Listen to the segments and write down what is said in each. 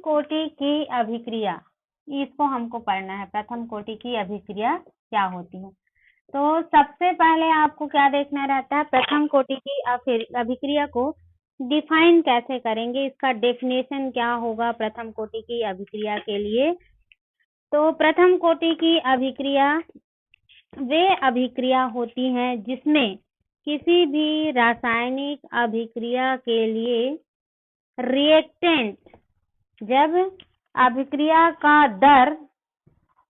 कोटि की अभिक्रिया, इसको हमको पढ़ना है। प्रथम कोटि की अभिक्रिया क्या होती है? तो सबसे पहले आपको क्या देखना रहता है, प्रथम कोटि की अभिक्रिया को डिफाइन कैसे करेंगे, इसका डेफिनेशन क्या होगा प्रथम कोटि की अभिक्रिया के लिए। तो प्रथम कोटि की अभिक्रिया वे अभिक्रिया होती हैं जिसमें किसी भी रासायनिक अभिक्रिया के लिए रिएक्टेंट, जब अभिक्रिया का दर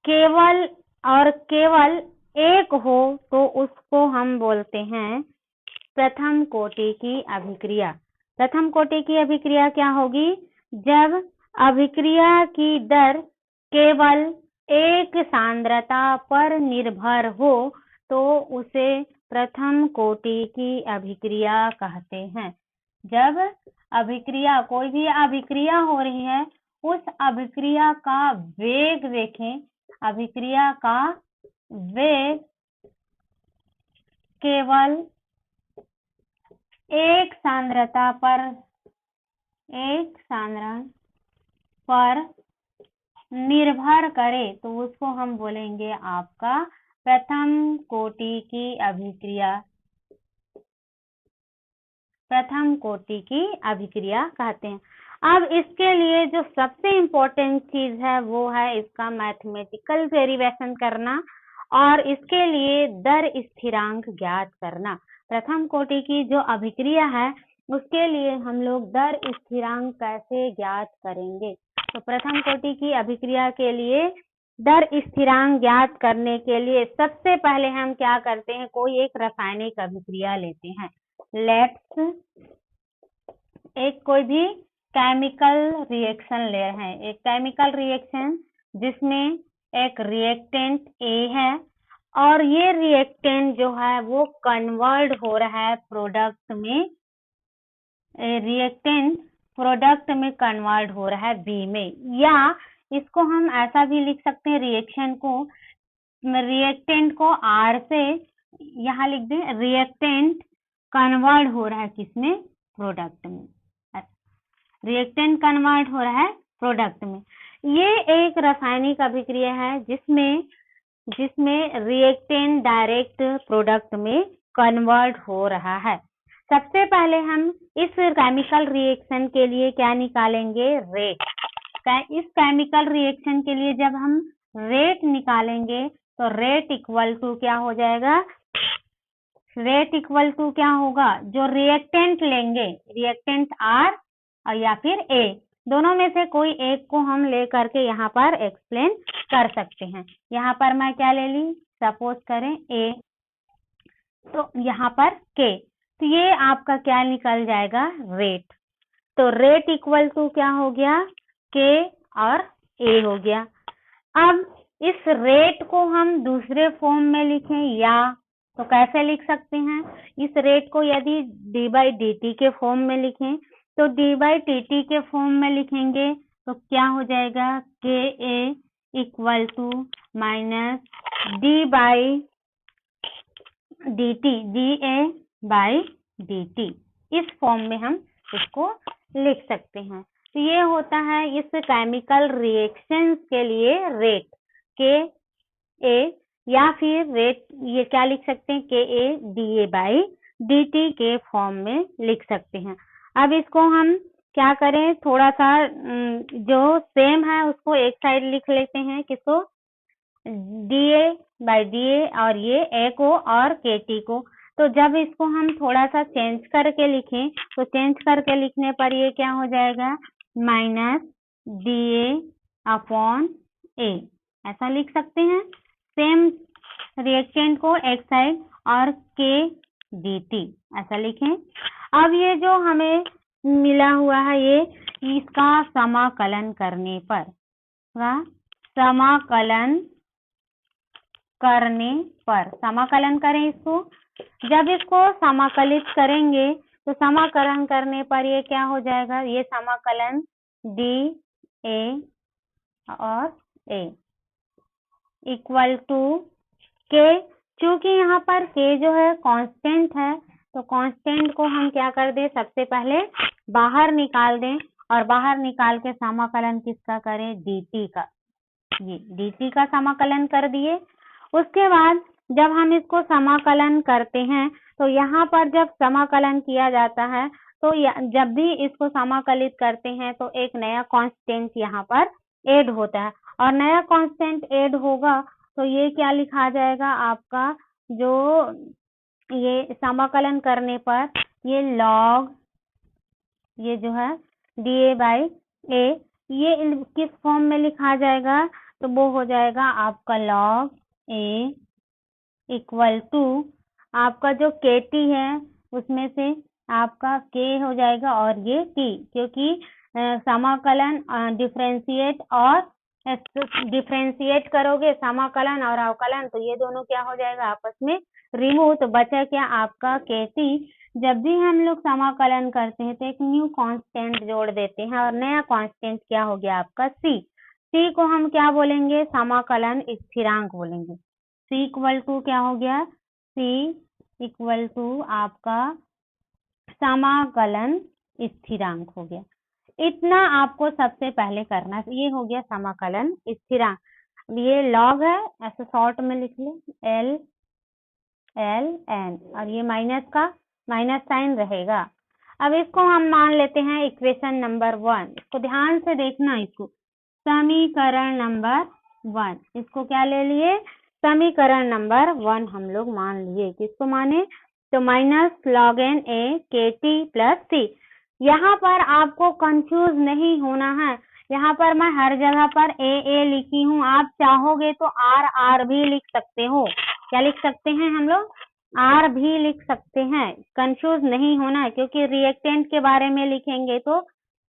केवल और केवल एक हो तो उसको हम बोलते हैं प्रथम कोटि की अभिक्रिया। प्रथम कोटि की अभिक्रिया क्या होगी? जब अभिक्रिया की दर केवल एक सांद्रता पर निर्भर हो तो उसे प्रथम कोटि की अभिक्रिया कहते हैं। जब अभिक्रिया, कोई भी अभिक्रिया हो रही है, उस अभिक्रिया का वेग देखें, अभिक्रिया का वेग केवल एक सांद्रता पर निर्भर करे तो उसको हम बोलेंगे आपका प्रथम कोटि की अभिक्रिया, प्रथम कोटि की अभिक्रिया कहते हैं। अब इसके लिए जो सबसे इम्पोर्टेंट चीज है वो है इसका मैथमेटिकल डेरिवेशन करना और इसके लिए दर स्थिरांक ज्ञात करना। प्रथम कोटि की जो अभिक्रिया है उसके लिए हम लोग दर स्थिरांक कैसे ज्ञात करेंगे? तो प्रथम कोटि की अभिक्रिया के लिए दर स्थिरांक ज्ञात करने के लिए सबसे पहले हम क्या करते हैं, कोई एक रासायनिक अभिक्रिया लेते हैं। लेट्स एक कोई भी केमिकल रिएक्शन ले रहे हैं, एक केमिकल रिएक्शन जिसमें एक रिएक्टेंट A है और ये रिएक्टेंट जो है वो कन्वर्ट हो रहा है प्रोडक्ट में, रिएक्टेंट प्रोडक्ट में कन्वर्ट हो रहा है B में, या इसको हम ऐसा भी लिख सकते हैं, रिएक्टेंट को R से यहाँ लिख दें, रिएक्टेंट कन्वर्ट हो रहा है किसमें? प्रोडक्ट में। रिएक्टेंट कन्वर्ट हो रहा है प्रोडक्ट में। ये एक रासायनिक अभिक्रिया है जिसमें रिएक्टेंट डायरेक्ट प्रोडक्ट में कन्वर्ट हो रहा है। सबसे पहले हम इस केमिकल रिएक्शन के लिए क्या निकालेंगे? रेट। इस केमिकल रिएक्शन के लिए जब हम रेट निकालेंगे तो रेट इक्वल टू क्या हो जाएगा? रेट इक्वल टू क्या होगा? जो रिएक्टेंट लेंगे, रिएक्टेंट R और या फिर A, दोनों में से कोई एक को हम ले करके यहाँ पर एक्सप्लेन कर सकते हैं। यहाँ पर मैं क्या ले ली? सपोज करें A, तो यहाँ पर K, तो ये आपका क्या निकल जाएगा? रेट। तो रेट इक्वल टू क्या हो गया? K और A हो गया। अब इस रेट को हम दूसरे फॉर्म में लिखें या तो कैसे लिख सकते हैं? इस रेट को यदि d/dt के फॉर्म में लिखें तो d/dt के फॉर्म में लिखेंगे तो क्या हो जाएगा? Ka equal to minus d/dt, da/dt, इस फॉर्म में हम इसको लिख सकते हैं। तो ये होता है इस केमिकल रिएक्शंस के लिए रेट Ka, या फिर रेट ये क्या लिख सकते हैं? Ka da/dt के फॉर्म में लिख सकते हैं। अब इसको हम क्या करें, थोड़ा सा जो सेम है उसको एक साइड लिख लेते हैं, किसको? da/da और ये A को और KT को। तो जब इसको हम थोड़ा सा चेंज करके लिखें तो चेंज करके लिखने पर ये क्या हो जाएगा? माइनस da/A, ऐसा लिख सकते हैं। सेम रिएक्टेंट को एक साइड और KDT ऐसा लिखें। अब ये जो हमें मिला हुआ है ये इसका समाकलन करने पर, समाकलन करें इसको। जब इसको समाकलित करेंगे तो समाकलन करने पर ये क्या हो जाएगा? ये समाकलन DA और A इक्वल टू K, चूंकि यहाँ पर K जो है कांस्टेंट है तो कांस्टेंट को हम क्या कर दें? सबसे पहले बाहर निकाल दें और बाहर निकाल के समाकलन किसका करें, dt का। ये dt का समाकलन कर दिए। उसके बाद जब हम इसको समाकलन करते हैं तो यहाँ पर जब समाकलन किया जाता है तो जब भी इसको समाकलित करते हैं तो एक नया कांस्टेंट यहाँ पर ऐड होता है, और नया कांस्टेंट ऐड होगा तो ये क्या लिखा जाएगा आपका, जो ये समाकलन करने पर ये log, ये जो है DA/A, ये किस फॉर्म में लिखा जाएगा, तो वो हो जाएगा आपका log A इक्वल टू आपका जो KT है उसमें से आपका K हो जाएगा और ये T, क्योंकि समाकलन डिफरेंशिएट करोगे समाकलन और अवकलन तो ये दोनों क्या हो जाएगा आपस में रिमूव, तो बचा क्या आपका KT। जब भी हम लोग समाकलन करते हैं तो एक न्यू कांस्टेंट जोड़ देते हैं और नया कांस्टेंट क्या हो गया आपका C को हम क्या बोलेंगे, समाकलन स्थिरांक बोलेंगे। C इक्वल टू क्या हो गया, C इक्वल टू आपका समाकलन स्थिरांक हो गया। इतना आपको सबसे पहले करना है। ये हो गया समाकलन स्थिरांक। अब ये लॉग है, ऐसे शॉर्ट में लिख ले LN, और ये माइनस का माइनस साइन रहेगा। अब इसको हम मान लेते हैं इक्वेशन नंबर 1। इसको ध्यान से देखना, इसको समीकरण नंबर 1, इसको क्या ले लिए, समीकरण नंबर 1 हम लोग मान लिए। किसको माने, तो -ln A KT plus C। यहाँ पर आपको कंफ्यूज नहीं होना है, यहाँ पर मैं हर जगह पर A लिखी हूँ, आप चाहोगे तो R भी लिख सकते हो। क्या लिख सकते हैं हम लोग, R भी लिख सकते हैं, कंफ्यूज नहीं होना है, क्योंकि रिएक्टेंट के बारे में लिखेंगे तो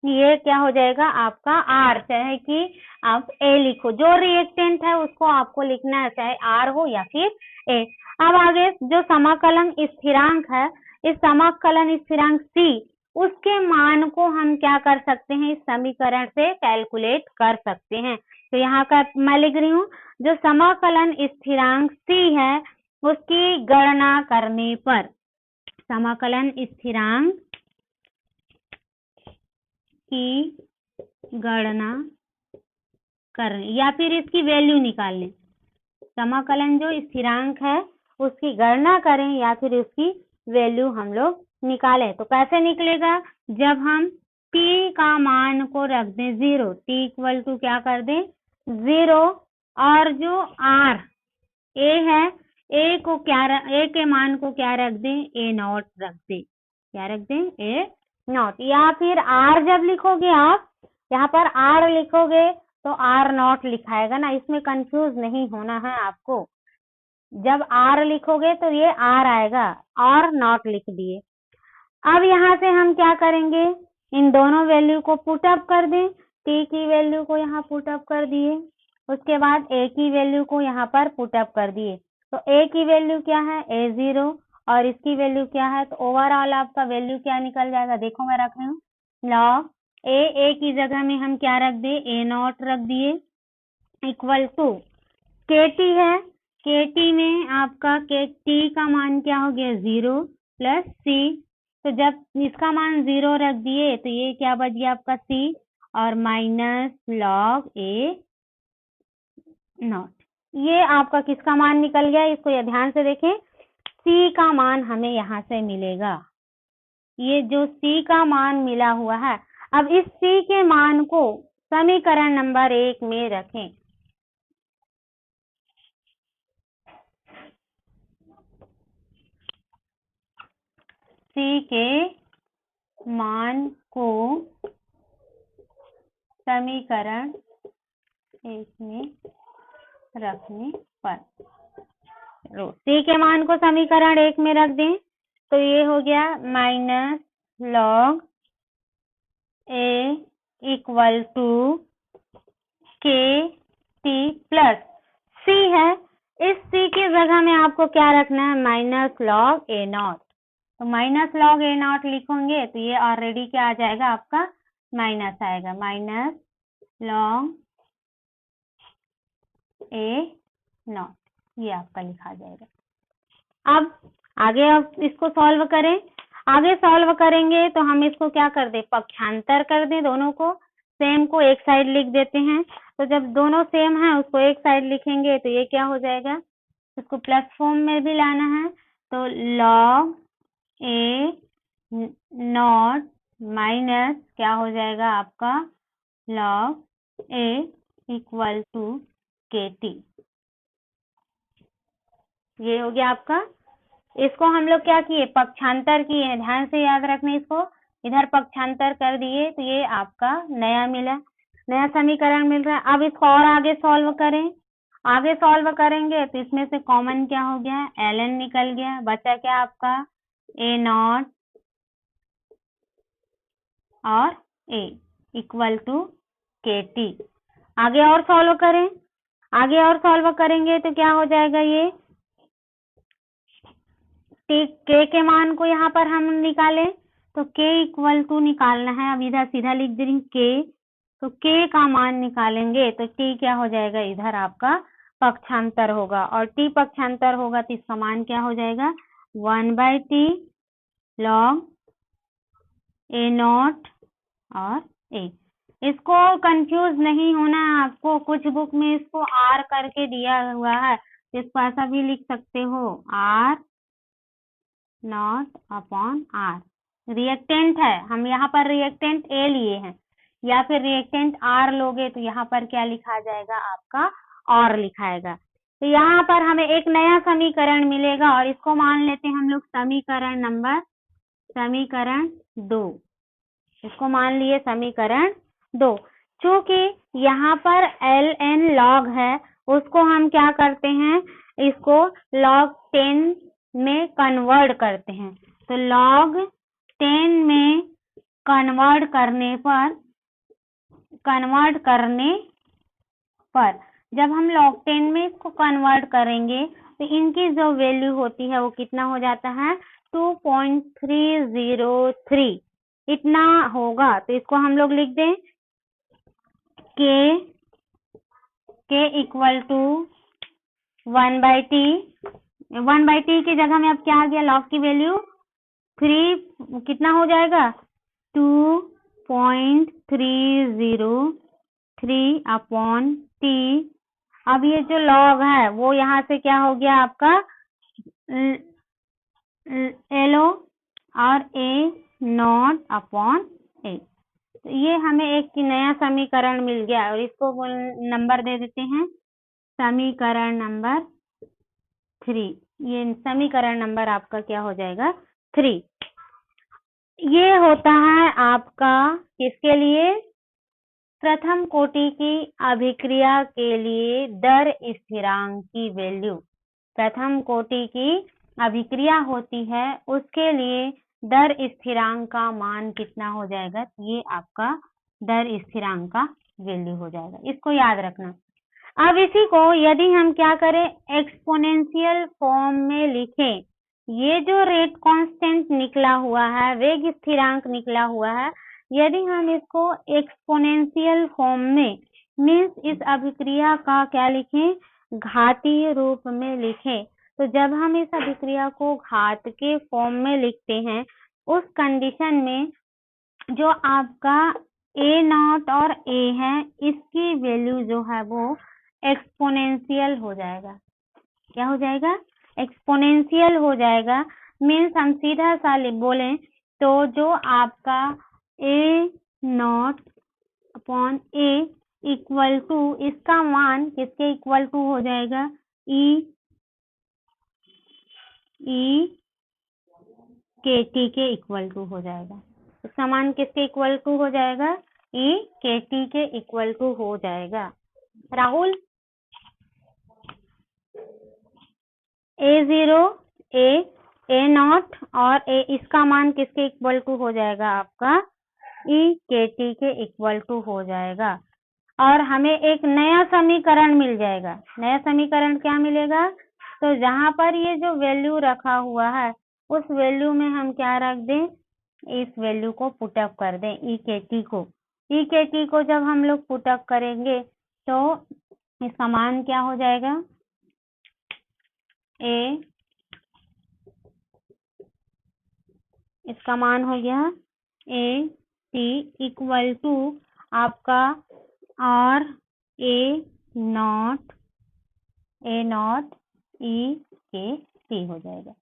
ये क्या हो जाएगा आपका R, चाहे कि आप A लिखो, जो रिएक्टेंट है उसको आपको लिखना है, चाहे R हो या फिर A। अब आगे जो समाकलन स्थिरांक है, इस समाकलन स्थिरांक C, उसके मान को हम क्या कर सकते हैं, इस समीकरण से कैलकुलेट कर सकते हैं। तो यहाँ का मैं लिख रही हूँ, जो समाकलन स्थिरांक C है उसकी गणना करने पर, समाकलन स्थिरांक की गणना करने या फिर इसकी वैल्यू निकालने, समाकलन जो स्थिरांक है उसकी गणना करें या फिर उसकी वैल्यू हम लोग निकालें। तो कैसे निकलेगा, जब हम t का मान को रख दें 0, t इक्वल टू क्या कर दें 0, और जो R A है, A के मान को क्या रख दें, A0 रख दें। क्या रख दें, A0, या फिर R जब लिखोगे आप, यहाँ पर R लिखोगे तो R0 लिखाएगा ना, इसमें कंफ्यूज नहीं होना है आपको। जब R लिखोगे तो ये R आएगा, R0 लिख दिए। अब यहाँ से हम क्या करेंगे, इन दोनों वैल्यू को पुट अप कर दें, t की वैल्यू को यहाँ पुट अप कर दिए, उसके बाद A की वैल्यू को यहाँ पर पुट अप कर दिए। तो A की वैल्यू क्या है, A0, और इसकी वैल्यू क्या है, तो ओवरऑल आपका वैल्यू क्या निकल जाएगा, देखो मैं रख रही हूँ log A की जगह में हम क्या रख दे, A0 रख दिए, इक्वल टू KT है, KT में आपका KT का मान क्या हो गया 0 प्लस C। तो जब इसका मान 0 रख दिए तो ये क्या बच गया आपका C, और माइनस log A0। ये आपका किसका मान निकल गया, इसको ये ध्यान से देखें, C का मान हमें यहाँ से मिलेगा। ये जो C का मान मिला हुआ है, अब इस C के मान को समीकरण नंबर 1 में रखें। C के मान को समीकरण 1 में रखने पर, C के मान को समीकरण 1 में रख दें तो ये हो गया -log A equal to KT plus C है, इस C की जगह में आपको क्या रखना है, -log A0। तो -log A0 लिखोगे तो ये ऑलरेडी क्या आ जाएगा आपका, माइनस आएगा, -log A0, ये आपका लिखा जाएगा। अब आगे आप इसको सॉल्व करें। आगे सॉल्व करेंगे तो हम इसको क्या कर दे, पक्षांतर कर दें, दोनों को सेम को एक साइड लिख देते हैं। तो जब दोनों सेम है उसको एक साइड लिखेंगे तो ये क्या हो जाएगा, इसको प्लस फॉर्म में भी लाना है तो log a नॉट माइनस क्या हो जाएगा आपका log a equal to kt। ये हो गया आपका। इसको हम लोग क्या किए, पक्षांतर किए, ध्यान से याद रखना इसको, इधर पक्षांतर कर दिए तो ये आपका नया मिला, नया समीकरण मिल रहा है। अब इसको और आगे सॉल्व करें, आगे सॉल्व करेंगे तो इसमें से कॉमन क्या हो गया, ln निकल गया, बचा क्या आपका a नॉट और a इक्वल टू kt। आगे और सॉल्व करें, आगे और सॉल्व करेंगे तो क्या हो जाएगा, ये k के मान को यहाँ पर हम निकालें तो k इक्वल टू निकालना है। अब इधर सीधा लिख दे रही हूँ k, तो k का मान निकालेंगे तो t क्या हो जाएगा, इधर आपका पक्षांतर होगा और t पक्षांतर होगा तो इसका मान क्या हो जाएगा 1/t log a नॉट और a। इसको कंफ्यूज नहीं होना है आपको, कुछ बुक में इसको r करके दिया हुआ है, इसको ऐसा भी लिख सकते हो r not upon R. Reactant है, हम यहाँ पर रिएक्टेंट ए लिए हैं, या फिर रिएक्टेंट आर लोगे तो यहाँ पर क्या लिखा जाएगा आपका और लिखाएगा। तो यहाँ पर हमें एक नया समीकरण मिलेगा और इसको मान लेते हैं हम लोग समीकरण 2। इसको मान लिए समीकरण 2। चूंकि यहाँ पर ln log है उसको हम क्या करते हैं, इसको log 10 में कन्वर्ट करते हैं। तो log 10 में कन्वर्ट करने पर जब हम log 10 में इसको कन्वर्ट करेंगे तो इनकी जो वैल्यू होती है वो कितना हो जाता है 2.303 इतना होगा। तो इसको हम लोग लिख दें k equal to 1/t, 1/t की जगह में अब क्या आ गया, log की वैल्यू 3 कितना हो जाएगा 2.303 अपॉन t। अब ये जो log है वो यहाँ से क्या हो गया आपका LO और a नॉट अपॉन a। तो ये हमें एक नया समीकरण मिल गया और इसको नंबर दे देते हैं समीकरण नंबर 3। ये समीकरण नंबर आपका क्या हो जाएगा 3। ये होता है आपका किसके लिए, प्रथम कोटि की अभिक्रिया के लिए दर स्थिरांक की वैल्यू। प्रथम कोटि की अभिक्रिया होती है उसके लिए दर स्थिरांक का मान कितना हो जाएगा, ये आपका दर स्थिरांक का वैल्यू हो जाएगा, इसको याद रखना। अब इसी को यदि हम क्या करें एक्सपोनेंशियल फॉर्म में लिखें, ये जो रेट कांस्टेंट निकला हुआ है, वेग स्थिरांक निकला हुआ है, यदि हम इसको एक्सपोनेंशियल फॉर्म में मीन्स इस अभिक्रिया का क्या लिखें, घातीय रूप में लिखें, तो जब हम इस अभिक्रिया को घात के फॉर्म में लिखते हैं उस कंडीशन में जो आपका a नॉट और a है इसकी वैल्यू जो है वो एक्सपोनेंशियल हो जाएगा। क्या हो जाएगा, एक्सपोनेंशियल हो जाएगा। मीन्स हम सीधा सा बोलें तो जो आपका a not upon a equal to इसका मान किसके इक्वल टू हो जाएगा, kt के इक्वल टू हो जाएगा। इसका मान किसके इक्वल टू हो जाएगा, kt के इक्वल टू हो जाएगा। राहुल a0 a नॉट और a इसका मान किसके इक्वल टू हो जाएगा आपका kt के इक्वल टू हो जाएगा और हमें एक नया समीकरण मिल जाएगा। नया समीकरण क्या मिलेगा, तो जहां पर ये जो वैल्यू रखा हुआ है उस वैल्यू में हम क्या रख दें, इस वैल्यू को पुटअप कर दें ekt को जब हम लोग पुटअप करेंगे तो इसका मान क्या हो जाएगा, इसका मान हो गया ए टी इक्वल टू आपका और ए नॉट ई के टी हो जाएगा।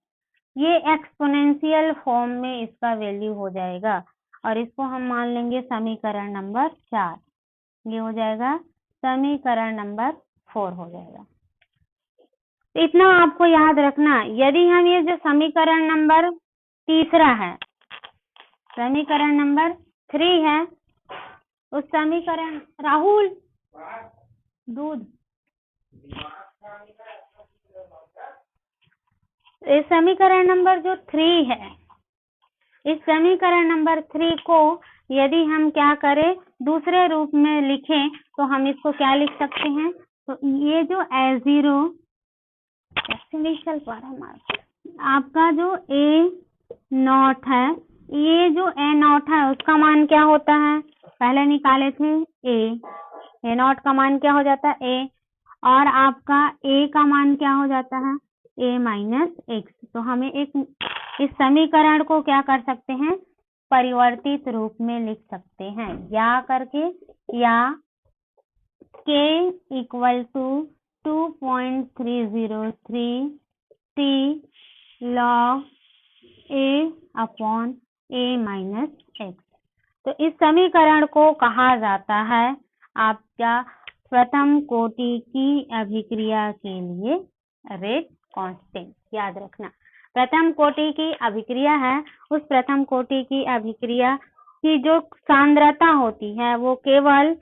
ये एक्सपोनेंशियल फॉर्म में इसका वैल्यू हो जाएगा और इसको हम मान लेंगे समीकरण नंबर 4। ये हो जाएगा समीकरण नंबर 4 हो जाएगा। तो इतना आपको याद रखना। यदि हम ये जो समीकरण नंबर तीसरा है, समीकरण नंबर 3 है, उस समीकरण राहुल दूध इस समीकरण नंबर जो 3 है, इस समीकरण नंबर 3 को यदि हम क्या करें दूसरे रूप में लिखें तो हम इसको क्या लिख सकते हैं? तो ये जो A0 ऐसे नहीं चल पा रहा हमारा, आपका जो A0 है, ये जो A0 है उसका मान क्या होता है? पहले निकाले थे A0 का मान क्या हो जाता है? A, और आपका A का मान क्या हो जाता है? A minus X. तो हमें इस समीकरण को क्या कर सकते हैं? परिवर्तित रूप में लिख सकते हैं या करके, या k equal to 2.303 t log a upon a minus X. तो इस समीकरण को कहा जाता है आपका प्रथम कोटि की अभिक्रिया के लिए रेट कांस्टेंट। याद रखना, प्रथम कोटि की अभिक्रिया है, उस प्रथम कोटि की अभिक्रिया की जो सांद्रता होती है वो केवल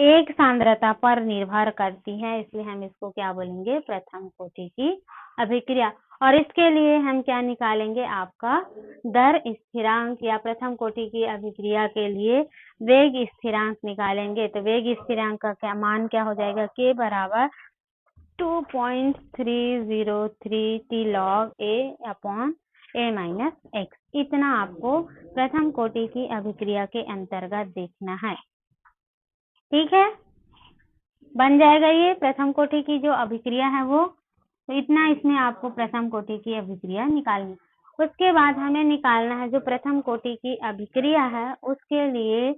एक सांद्रता पर निर्भर करती है, इसलिए हम इसको क्या बोलेंगे? प्रथम कोटि की अभिक्रिया। और इसके लिए हम क्या निकालेंगे? आपका दर स्थिरांक, या प्रथम कोटि की अभिक्रिया के लिए वेग स्थिरांक निकालेंगे। तो वेग स्थिरांक का क्या मान क्या हो जाएगा? k बराबर 2.303 t log a upon a minus x. इतना आपको प्रथम कोटि की अभिक्रिया के अंतर्गत देखना है। ठीक है, बन जाएगा ये प्रथम कोटि की जो अभिक्रिया है वो। तो इतना इसमें आपको प्रथम कोटि की अभिक्रिया निकालनी। उसके बाद हमें निकालना है जो प्रथम कोटि की अभिक्रिया है उसके लिए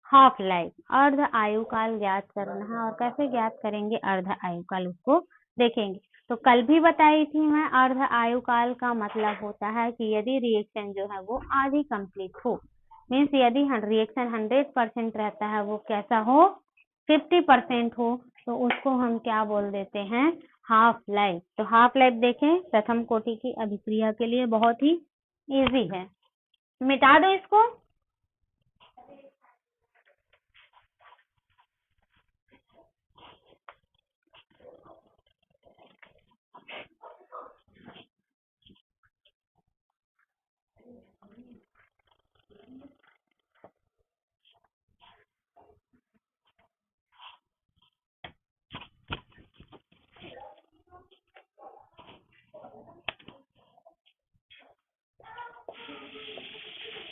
हाफ लाइफ, अर्ध आयुकाल ज्ञात करना है। और कैसे ज्ञात करेंगे अर्ध आयुकाल उसको देखेंगे। तो कल भी बताई थी मैं, अर्ध आयुकाल का मतलब होता है कि यदि रिएक्शन जो है वो आधी कंप्लीट हो, मीन्स यदि रिएक्शन 100% रहता है वो कैसा हो? 50% हो, तो उसको हम क्या बोल देते हैं? Half life. तो हाफ लाइफ देखें प्रथम कोटि की अभिक्रिया के लिए बहुत ही इजी है। मिटा दो इसको।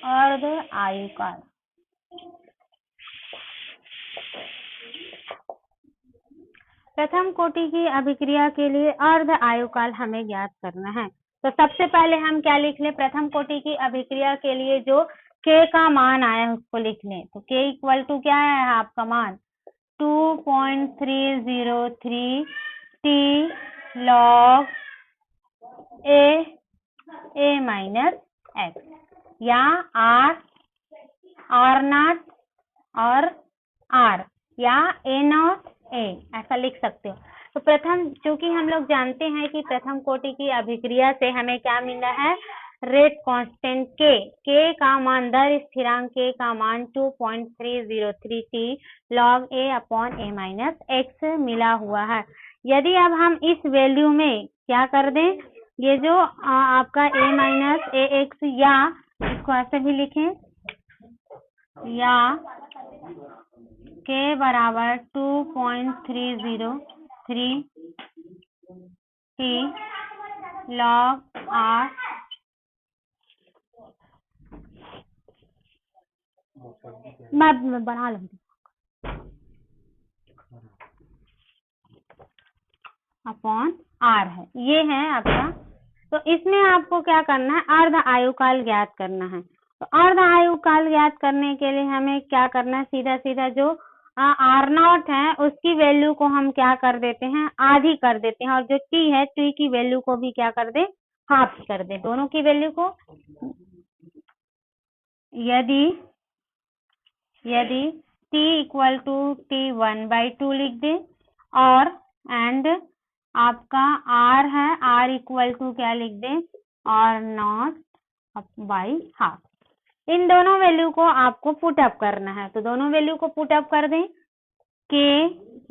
अर्ध आयुकाल, प्रथम कोटि की अभिक्रिया के लिए अर्ध आयुकाल हमें ज्ञात करना है। तो सबसे पहले हम क्या लिख लें? प्रथम कोटि की अभिक्रिया के लिए जो k का मान आया है उसको लिख लें। तो k इक्वल टू क्या है आपका मान? 2.303 t log a minus x, या r नॉट और r, या a नॉट a, ऐसा लिख सकते हो। तो प्रथम, क्योंकि हम लोग जानते हैं कि प्रथम कोटि की अभिक्रिया से हमें क्या मिला है? रेट कांस्टेंट k का मान, दर स्थिरांक k का मान 2.303 t log a upon a minus x मिला हुआ है। यदि अब हम इस वैल्यू में क्या कर दें, ये जो आपका a माइनस a एक्स, या इसको ऐसे भी लिखें, या k बराबर 2.303 t log r मैं बना लूंगी अपॉन r है। ये है आपका तो इसमें आपको क्या करना है, अर्ध आयुकाल ज्ञात करना है। तो अर्ध आयुकाल ज्ञात करने के लिए हमें क्या करना है, सीधा सीधा जो R0 है उसकी वैल्यू को हम क्या कर देते हैं, आधी कर देते हैं, और जो T है, T की वैल्यू को भी क्या कर दे, हाफ कर दे, दोनों की वैल्यू को। यदि T इक्वल टू T1/2 लिख दे, और एंड आपका R है, R इक्वल टू क्या लिख दे, R0/half। इन दोनों वैल्यू को आपको पुट अप करना है, तो दोनों वैल्यू को पुट अप कर दें। K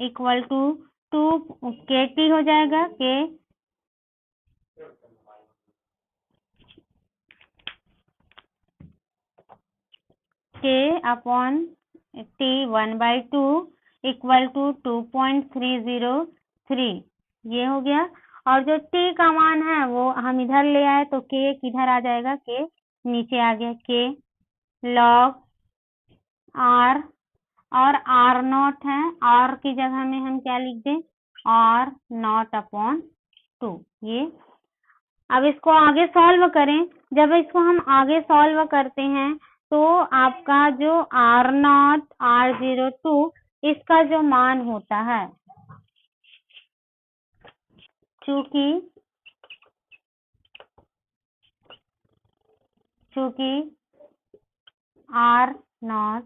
इक्वल टू 2KT हो जाएगा, K upon T1/2 equal to 2.303, ये हो गया। और जो T का मान है वो हम इधर ले आए, तो K किधर आ जाएगा, K नीचे आ गया, K log R, और R0 है, R की जगह में हम क्या लिख दें, R0/2। ये अब इसको आगे सॉल्व करें। जब इसको हम आगे सॉल्व करते हैं तो आपका जो R0 R02 इसका जो मान होता है, चूंकि R0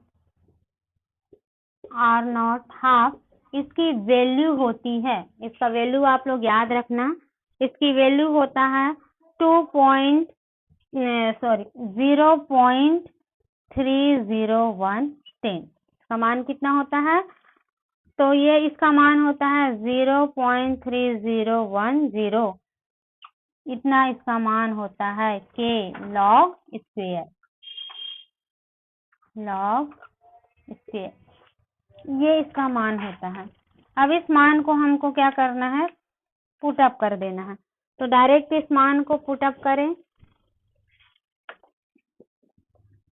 हाफ इसकी वैल्यू होती है, इसका वैल्यू आप लोग याद रखना, इसकी वैल्यू होता है 0.30110। इसका मान कितना होता है, तो ये इसका मान होता है 0.3010, इतना इसका मान होता है, K log स्क्वायर, ये इसका मान होता है। अब इस मान को हमको क्या करना है, पुट अप कर देना है। तो डायरेक्ट इस मान को पुट अप करें,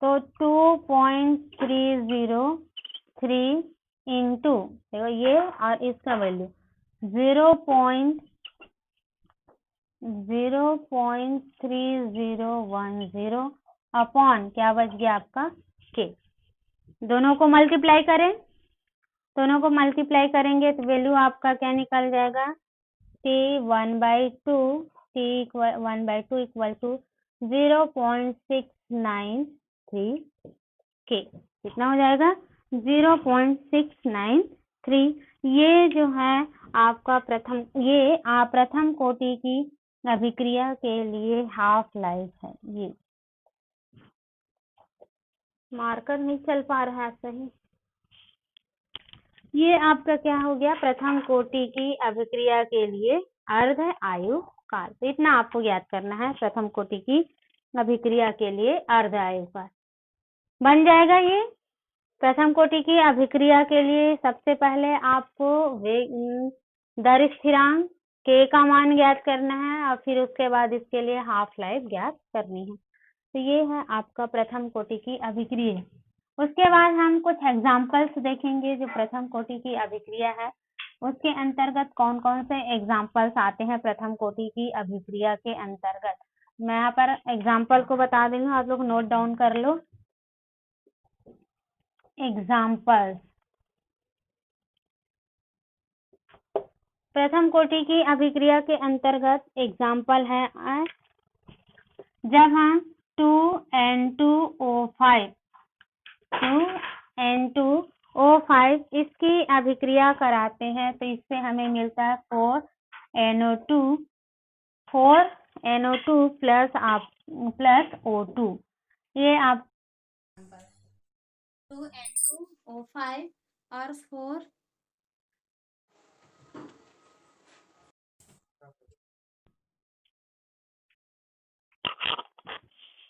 तो 2.303 इंटू देखो ये और इसका वैल्यू 0.3010 अपॉन क्या बच गया आपका, K। दोनों को मल्टीप्लाई करें, दोनों को मल्टीप्लाई करेंगे तो वैल्यू आपका क्या निकल जाएगा, T1/2 इक्वल टू 0.693 K। कितना हो जाएगा, 0.693। ये जो है आपका प्रथम कोटि की अभिक्रिया के लिए हाफ लाइफ है। ये मार्कर नहीं चल पा रहा है सही। ये आपका क्या हो गया, प्रथम कोटि की अभिक्रिया के लिए अर्ध आयु काल। तो इतना आपको याद करना है, प्रथम कोटि की अभिक्रिया के लिए अर्ध आयु काल बन जाएगा। ये प्रथम कोटि की अभिक्रिया के लिए सबसे पहले आपको दर स्थिरांक K का मान ज्ञात करना है, और फिर उसके बाद इसके लिए हाफ लाइफ ज्ञात करनी है। तो ये है आपका प्रथम कोटि की अभिक्रिया। उसके बाद हम कुछ एग्जाम्पल्स देखेंगे जो प्रथम कोटि की अभिक्रिया है, उसके अंतर्गत कौन कौन से एग्जाम्पल्स आते हैं प्रथम कोटि की अभिक्रिया के अंतर्गत। मैं यहाँ पर एग्जाम्पल को बता दूंगी, आप लोग नोट डाउन कर लो। एग्जाम्पल्स, प्रथम कोटि की अभिक्रिया के अंतर्गत एग्जाम्पल है, जब हम 2N2O5 इसकी अभिक्रिया कराते हैं तो इससे हमें मिलता है 4NO2 प्लस O2। ये आप 2N2O5 और 4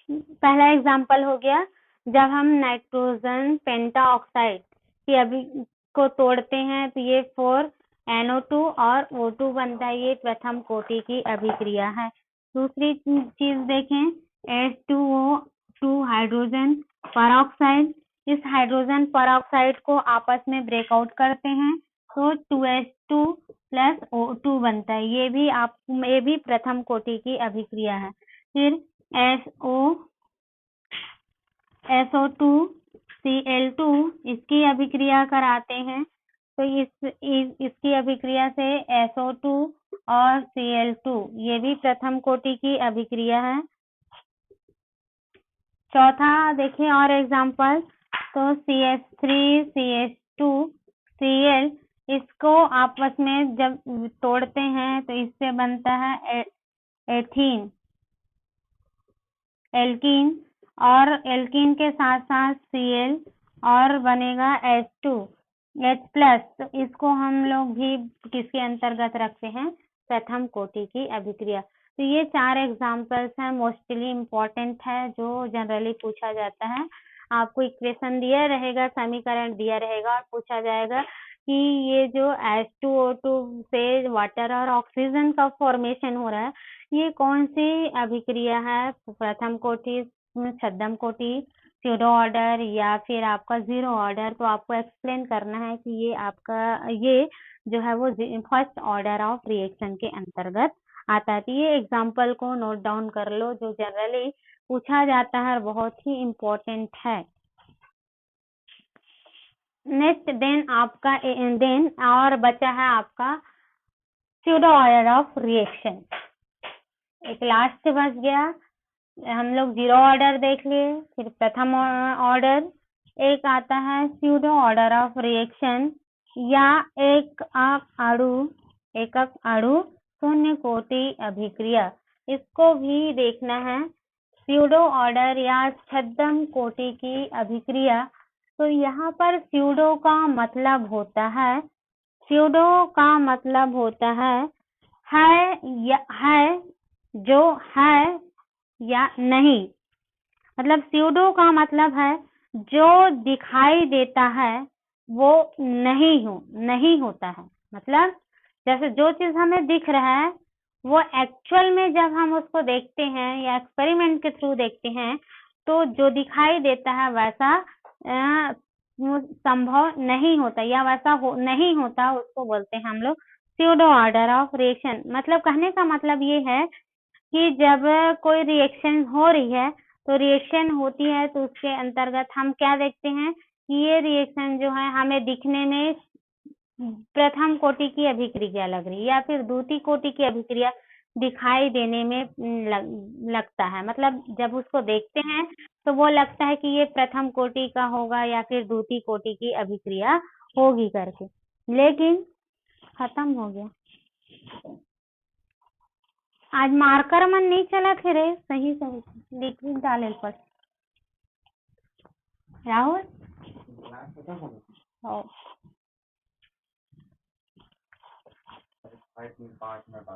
पहला एग्जाम्पल हो गया, जब हम नाइट्रोजन पेंटाऑक्साइड की को तोड़ते हैं तो ये 4NO2 और O2 बनता है। ये प्रथम कोटि की अभिक्रिया है। दूसरी चीज देखें, H2O2 हाइड्रोजन परऑक्साइड, इस हाइड्रोजन परऑक्साइड को आपस में ब्रेकआउट करते हैं तो 2H2 प्लस O2 बनता है। ये भी प्रथम कोटि की अभिक्रिया है। फिर SO2 Cl2 इसकी अभिक्रिया कराते हैं, तो इसकी अभिक्रिया से SO2 और Cl2 ये भी प्रथम कोटि की अभिक्रिया है। चौथा देखिए और एग्जांपल, तो CH3 CH2 Cl इसको आपस में जब तोड़ते हैं तो इससे बनता है एथीन एल्कीन, और एल्कीन के साथ साथ Cl और बनेगा H2H+। तो इसको हम लोग भी किसके अंतर्गत रखते हैं, प्रथम कोटि की अभिक्रिया। तो ये 4 एग्जांपल्स हैं, मोस्टली इम्पोर्टेंट है, जो जनरली पूछा जाता है। आपको इक्वेशन दिया रहेगा, समीकरण दिया रहेगा और पूछा जाएगा कि ये जो H2O2 से वाटर और ऑक्सीजन का फॉर्मेशन हो रहा है, ये कौन सी अभिक्रिया है, प्रथम कोटि, छद्म कोटि, स्यूडो ऑर्डर या फिर आपका जीरो ऑर्डर। तो आपको एक्सप्लेन करना है कि ये आपका ये जो है वो फर्स्ट ऑर्डर ऑफ रिएक्शन के अंतर्गत आता है। तो ये एग्जांपल को नोट डाउन कर लो, जो जनरली पूछा जाता है और बहुत ही इम्पोर्टेंट है। नेक्स्ट देन और बचा है आपका स्यूडो ऑर्डर ऑफ रिएक्शन। एक लास्ट बच गया, हम लोग जीरो ऑर्डर देख लिए, फिर प्रथम ऑर्डर, एक आता है स्यूडो ऑर्डर ऑफ रिएक्शन या एकक अणु शून्य कोटि अभिक्रिया, इसको भी देखना है। स्यूडो ऑर्डर या छद्म कोटि की अभिक्रिया, तो यहाँ पर स्यूडो का मतलब होता है, जो है या नहीं। मतलब स्यूडो का मतलब है जो दिखाई देता है वो नहीं होता है। मतलब जैसे जो चीज हमें दिख रहा है वो एक्चुअल में जब हम उसको देखते हैं या एक्सपेरिमेंट के थ्रू देखते हैं, तो जो दिखाई देता है वैसा संभव नहीं होता या वैसा नहीं होता, उसको बोलते हैं हम लोग स्यूडो ऑर्डर ऑफ रिएक्शन। मतलब कहने का मतलब ये है कि जब कोई रिएक्शन हो रही है, तो रिएक्शन होती है तो उसके अंतर्गत हम क्या देखते हैं कि ये रिएक्शन जो है हमें दिखने में प्रथम कोटि की अभिक्रिया लग रही है या फिर द्वितीय कोटि की अभिक्रिया दिखाई देने में लगता है। मतलब जब उसको देखते हैं तो वो लगता है कि ये प्रथम कोटि का होगा या फिर द्वितीय कोटि की अभिक्रिया होगी करके, लेकिन खत्म हो गया। आज मार्कर मन नहीं चला थे रे, सही लिक्विड डाले पर राहुल। हो 5 मिनट 5 मिनट